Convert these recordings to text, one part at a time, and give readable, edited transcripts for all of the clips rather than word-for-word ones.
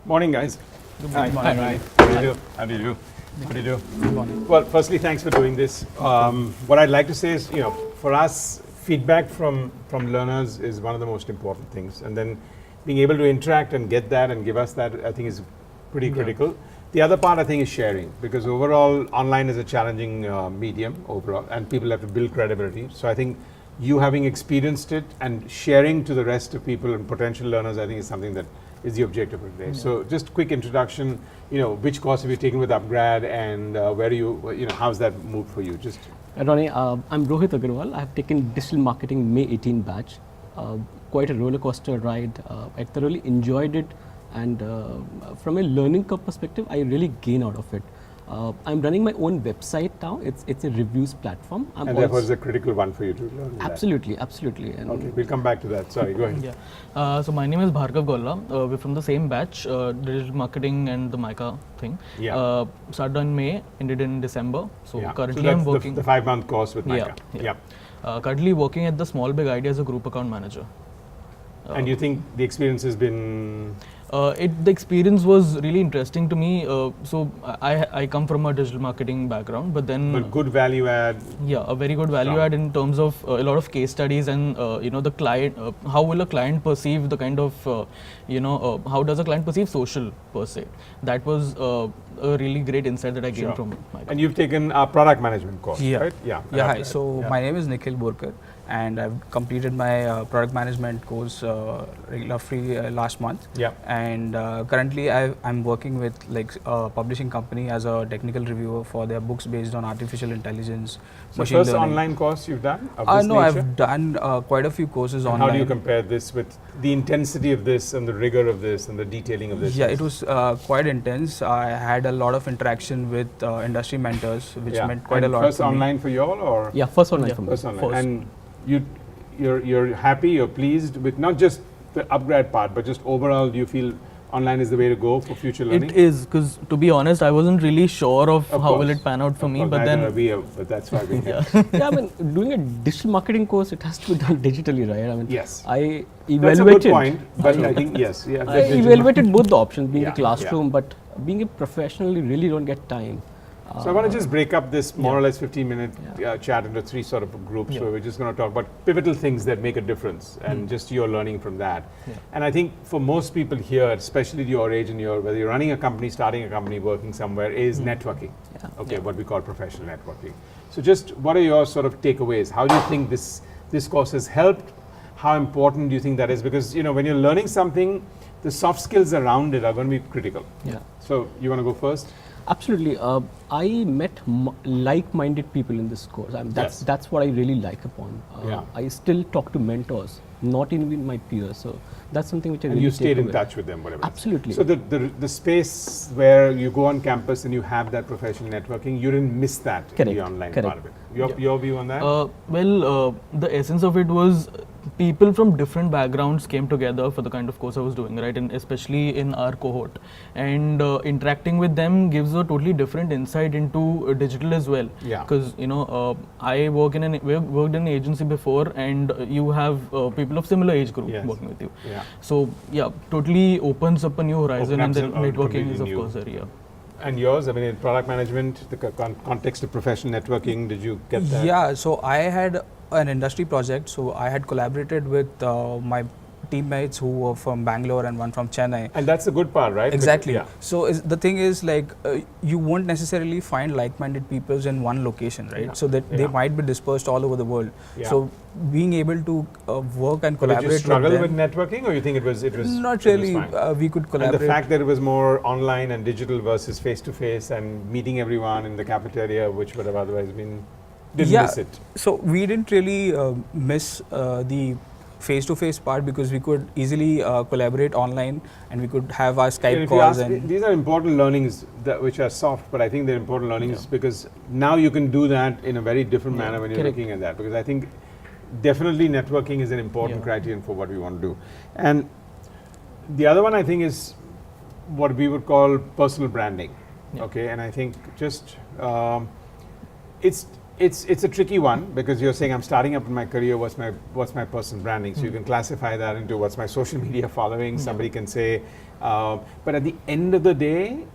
Morning, guys. Good Hi. morning. Hi. How do you do? How do you do? What do you do? Good morning. Well, firstly, thanks for doing this. What I'd like to say is, for us, feedback from learners is one of the most important things. And then being able to interact and get that and give us that, I think is pretty critical. The other part, I think, is sharing, because overall, online is a challenging medium overall, and people have to build credibility. So I think you having experienced it and sharing to the rest of people and potential learners, I think is something that is the objective of today. So just quick introduction, which course have you taken with upGrad, and where do you, how's that moved for you? Just Ronnie, I'm Rohit Agarwal. I have taken digital marketing May 18 batch. Quite a roller coaster ride. I thoroughly enjoyed it, and from a learning curve perspective, I really gain out of it. I'm running my own website now. It's a reviews platform. And therefore it's a critical one for you to learn. Absolutely, absolutely. And okay, we'll come back to that. Sorry, go ahead. Yeah. So my name is Bhargav Golla. We're from the same batch, digital marketing and the MICA thing. Yeah. Started in May, ended in December. So Yeah. currently so that's I'm working. the 5-month course with MICA. Yeah. Currently working at the Small Big Idea as a group account manager. And you think the experience has been? The experience was really interesting to me. So I come from a digital marketing background, but then But good value add. yeah, a very good value add in terms of a lot of case studies and the client. How will a client perceive the kind of how does a client perceive social per se? That was a really great insight that I gained from my. And you've taken a product management course, Yeah. right? Yeah. Hi. So my name is Nikhil Borkar, and I've completed my product management course regular free last month. Yeah. And currently I'm working with a publishing company as a technical reviewer for their books based on artificial intelligence, So machine first learning. online course you've done of this No, nature? I've done quite a few courses And online. how do you compare this with the intensity of this and the rigor of this and the detailing of this? Yeah, it was quite intense. I had a lot of interaction with industry mentors, which meant quite and a lot. First to me. online for you all, or yeah, first online for me. first online? First. And you're happy, you're pleased with not just the upgrad part, but just overall, do you feel online is the way to go for future learning? It is, because to be honest, I wasn't really sure of how will it pan out for Of me. course, But neither then are we, but that's why we yeah. Yeah, I mean, doing a digital marketing course, it has to be done digitally, right? I mean, Yes. I That's a good evaluated. point, but I think yes, yeah. I evaluated both the options, being Yeah, a classroom, but being a professional, you really don't get time. So I want to just break up this more or less 15-minute chat into 3 sort of groups where we're just going to talk about pivotal things that make a difference and just your learning from that. Yeah. And I think for most people here, especially your age and whether you're running a company, starting a company, working somewhere, is networking. Yeah. Okay, what we call professional networking. So just what are your sort of takeaways? How do you think this course has helped? How important do you think that is? Because when you're learning something, the soft skills around it are going to be critical. Yeah. So you want to go first? Absolutely. I met like-minded people in this course. I mean, that's what I really like upon. I still talk to mentors, not even my peers. So that's something which I And really you take stayed in away. touch with them, whatever. Absolutely. So the space where you go on campus and you have that professional networking, you didn't miss that in the online part of it. Your view on that? The essence of it was people from different backgrounds came together for the kind of course I was doing, right? And especially in our cohort. And interacting with them gives a totally different insight into digital as well. Yeah. Because, I worked in an agency before, and you have people of similar age group working with you. Yeah. So, totally opens up a new horizon, and then Opens up a networking is, of completely course, new. area. And yours, I mean, in product management, the context of professional networking, did you get that? Yeah, so I had an industry project. So I had collaborated with my teammates who were from Bangalore and one from Chennai. And that's the good part, right? Exactly. Yeah. So the thing is, you won't necessarily find like-minded people in one location, right? Yeah. So that they might be dispersed all over the world. Yeah. So being able to work and But did collaborate you struggle with with them, networking, or you think it was not really. fine? We could And collaborate. the fact that it was more online and digital versus face-to-face and meeting everyone in the cafeteria, which would have otherwise been, didn't miss it. So we didn't really miss the face-to-face part, because we could easily collaborate online, and we could have our Skype If you calls. ask, And these are important learnings which are soft, but I think they're important learnings because now you can do that in a very different manner when you're Correct. looking at that. Because I think definitely networking is an important criterion for what we want to do. And the other one I think is what we would call personal branding. Yeah. Okay, and I think just It's a tricky one because you're saying I'm starting up in my career. What's my personal branding? So you can classify that into what's my social media following. Somebody can say, but at the end of the day,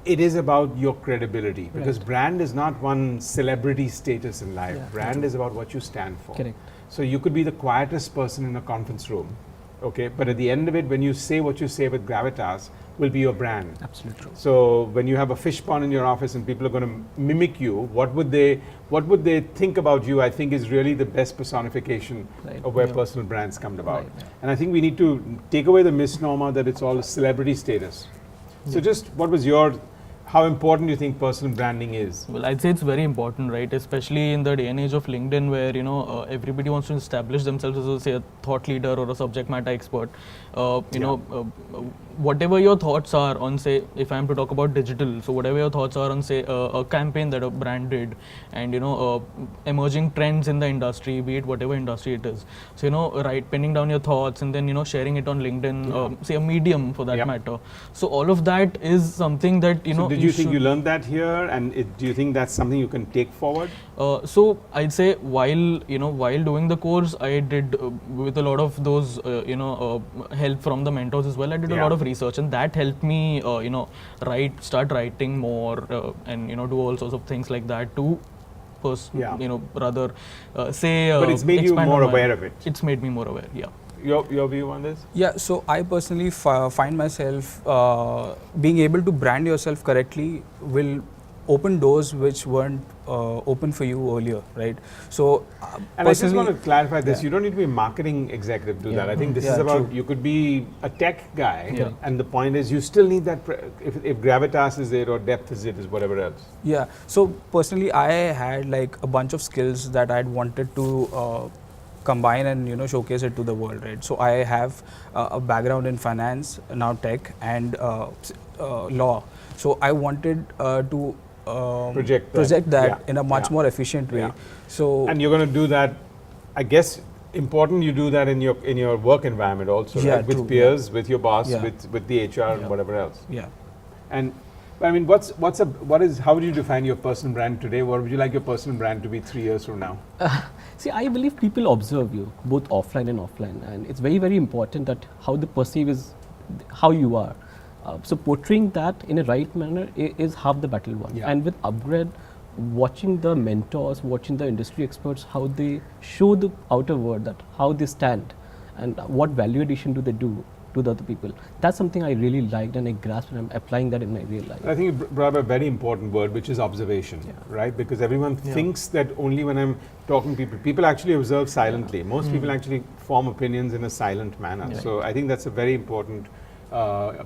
it is about your credibility because brand is not one celebrity status in life. Brand is about what you stand for. Correct. So you could be the quietest person in a conference room, okay, but at the end of it, when you say what you say with gravitas, will be your brand. Absolutely. So when you have a fish pond in your office and people are going to mimic you, what would they think about you? I think is really the best personification of where personal brands come about. And I think we need to take away the misnomer that it's all celebrity status. So just how important do you think personal branding is? Well, I'd say it's very important, right? Especially in the day and age of LinkedIn, where everybody wants to establish themselves as say a thought leader or a subject matter expert. Whatever your thoughts are on, say, if I'm to talk about digital, so whatever your thoughts are on, say, a campaign that a brand did, and emerging trends in the industry, be it whatever industry it is. So penning down your thoughts and then sharing it on LinkedIn, say a medium for that matter. So all of that is something that So did you think you learned that here, and do you think that's something you can take forward? So I'd say while doing the course, I did with a lot of those help from the mentors as well. I did a lot of research, and that helped me start writing more and do all sorts of things like that to say. But it's made you more aware of it. It's made me more aware. Yeah. Your view on this? Yeah, so I personally find myself being able to brand yourself correctly will open doors which weren't open for you earlier, right? So, and I just want to clarify this: you don't need to be a marketing executive to do that. I think this is about you could be a tech guy, and the point is you still need that. If gravitas is it or depth is it, is whatever else. Yeah. So personally, I had like a bunch of skills that I'd wanted to combine and showcase it to the world, right? So I have a background in finance, now tech, and law. So I wanted to project that in a much more efficient way. So and you're going to do that, I guess. Important you do that in your work environment also, right? With peers, with your boss, with the HR and whatever else. Yeah. And I mean, how would you define your personal brand today? What would you like your personal brand to be 3 years from now? See, I believe people observe you both offline and offline, and it's very, very important that how they perceive is how you are. So portraying that in a right manner is half the battle won. And with upGrad, watching the mentors, watching the industry experts, how they show the outer world that how they stand and what value addition do they do to the other people. That's something I really liked and I grasped, and I'm applying that in my real life. I think you brought up a very important word, which is observation, right? Because everyone thinks that only when I'm talking to people actually observe silently. Most people actually form opinions in a silent manner. So I think that's a very important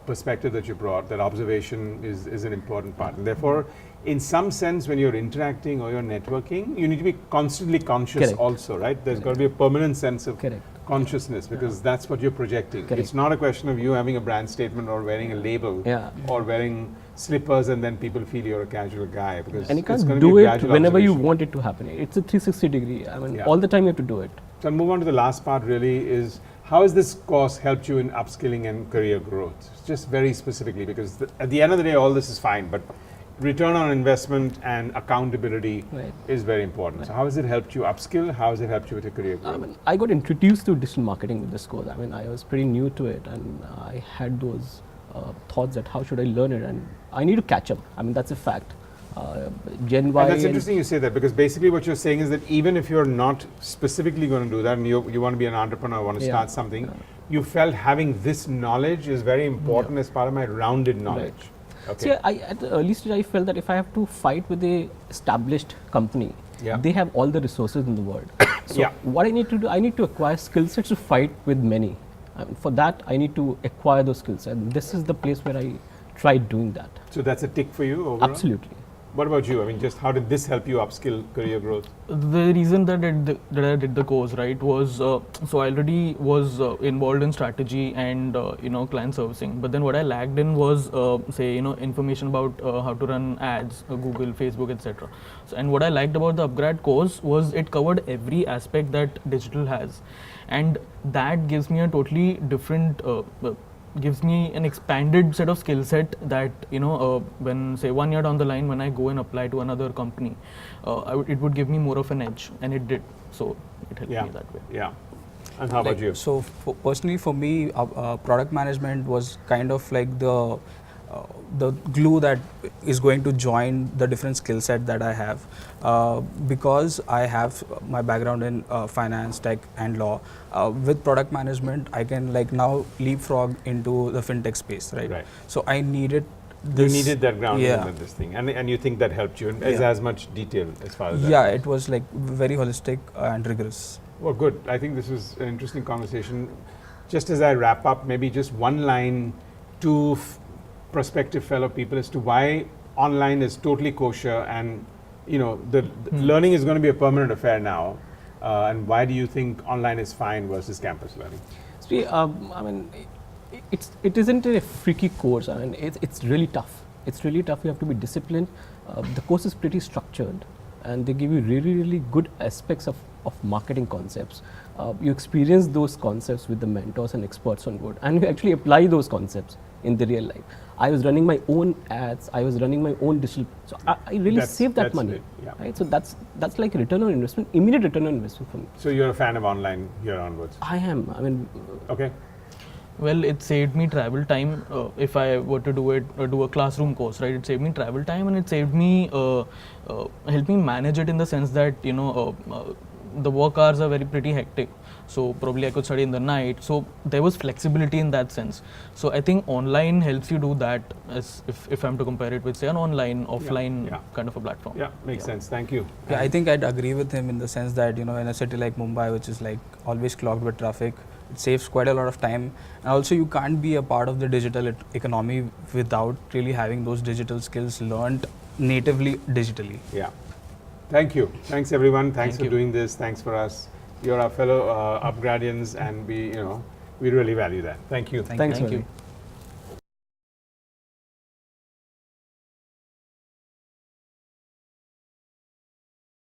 perspective that you brought, that observation is an important part. And therefore, in some sense, when you're interacting or you're networking, you need to be constantly conscious also, right? There's got to be a permanent sense of consciousness, because that's what you're projecting. It's not a question of you having a brand statement or wearing a label or wearing slippers and then people feel you're a casual guy, because and you can't do it whenever you want it to happen. It's a 360 degree. I mean, all the time you have to do it. So I'll move on to the last part really is, how has this course helped you in upskilling and career growth? Just very specifically, because at the end of the day, all this is fine, but return on investment and accountability is very important. So how has it helped you upskill? How has it helped you with your career growth? I mean, I got introduced to digital marketing with this course. I mean, I was pretty new to it, and I had those thoughts that how should I learn it, and I need to catch up. I mean, that's a fact. Gen Y. And that's interesting you say that, because basically what you're saying is that even if you're not specifically going to do that and you want to be an entrepreneur, want to start something, you felt having this knowledge is very important as part of my rounded knowledge. Okay. See, at the early stage, I felt that if I have to fight with a established company, they have all the resources in the world. So what I need to do, I need to acquire skill sets to fight with many. For that, I need to acquire those skills, and this is the place where I tried doing that. So that's a tick for you overall? Absolutely. What about you? I mean, just how did this help you upskill career growth? The reason that I did the course, right, was so I already was involved in strategy and client servicing. But then what I lacked in was say information about how to run ads, Google, Facebook, etc. So, and what I liked about the upGrad course was it covered every aspect that digital has, and that gives me a totally different gives me an expanded set of skill set that when say 1 year down the line when I go and apply to another company, it would give me more of an edge, and it did. So it helped me that way. Yeah. And how about you? So personally for me, product management was kind of like the glue that is going to join the different skill set that I have, because I have my background in finance, tech and law. With product management, I can like now leapfrog into the fintech space, right? So I needed you needed that grounding in this thing, and you think that helped you as much detail as far as that it was like very holistic and rigorous. Well, good. I think this was an interesting conversation. Just as I wrap up, maybe just one line to prospective fellow people as to why online is totally kosher, and the learning is going to be a permanent affair now, and why do you think online is fine versus campus learning? See, I mean, it isn't a freaky course. I mean, it's really tough. It's really tough. You have to be disciplined. The course is pretty structured, and they give you really good aspects of marketing concepts. You experience those concepts with the mentors and experts on board, and you actually apply those concepts in the real life. I was running my own ads. I was running my own digital. So I really saved that money. Right? So that's like return on investment, immediate return on investment for me. So you're a fan of online here onwards? I am. I mean. Okay. Well, it saved me travel time. If I were to do a classroom course, right? It saved me travel time, and it saved me, helped me manage it in the sense that the work hours are pretty hectic. So probably I could study in the night. So there was flexibility in that sense. So I think online helps you do that, as if I'm to compare it with say an online, offline kind of a platform. Yeah, makes sense. Thank you. Yeah, I think I'd agree with him in the sense that in a city like Mumbai, which is like always clogged with traffic, it saves quite a lot of time. And also you can't be a part of the digital economy without really having those digital skills learned natively digitally. Yeah. Thank you. Thanks everyone. Thanks for doing this. Thanks for us. You're our fellow upgradians, and we really value that. Thank you. Thanks, Thank you.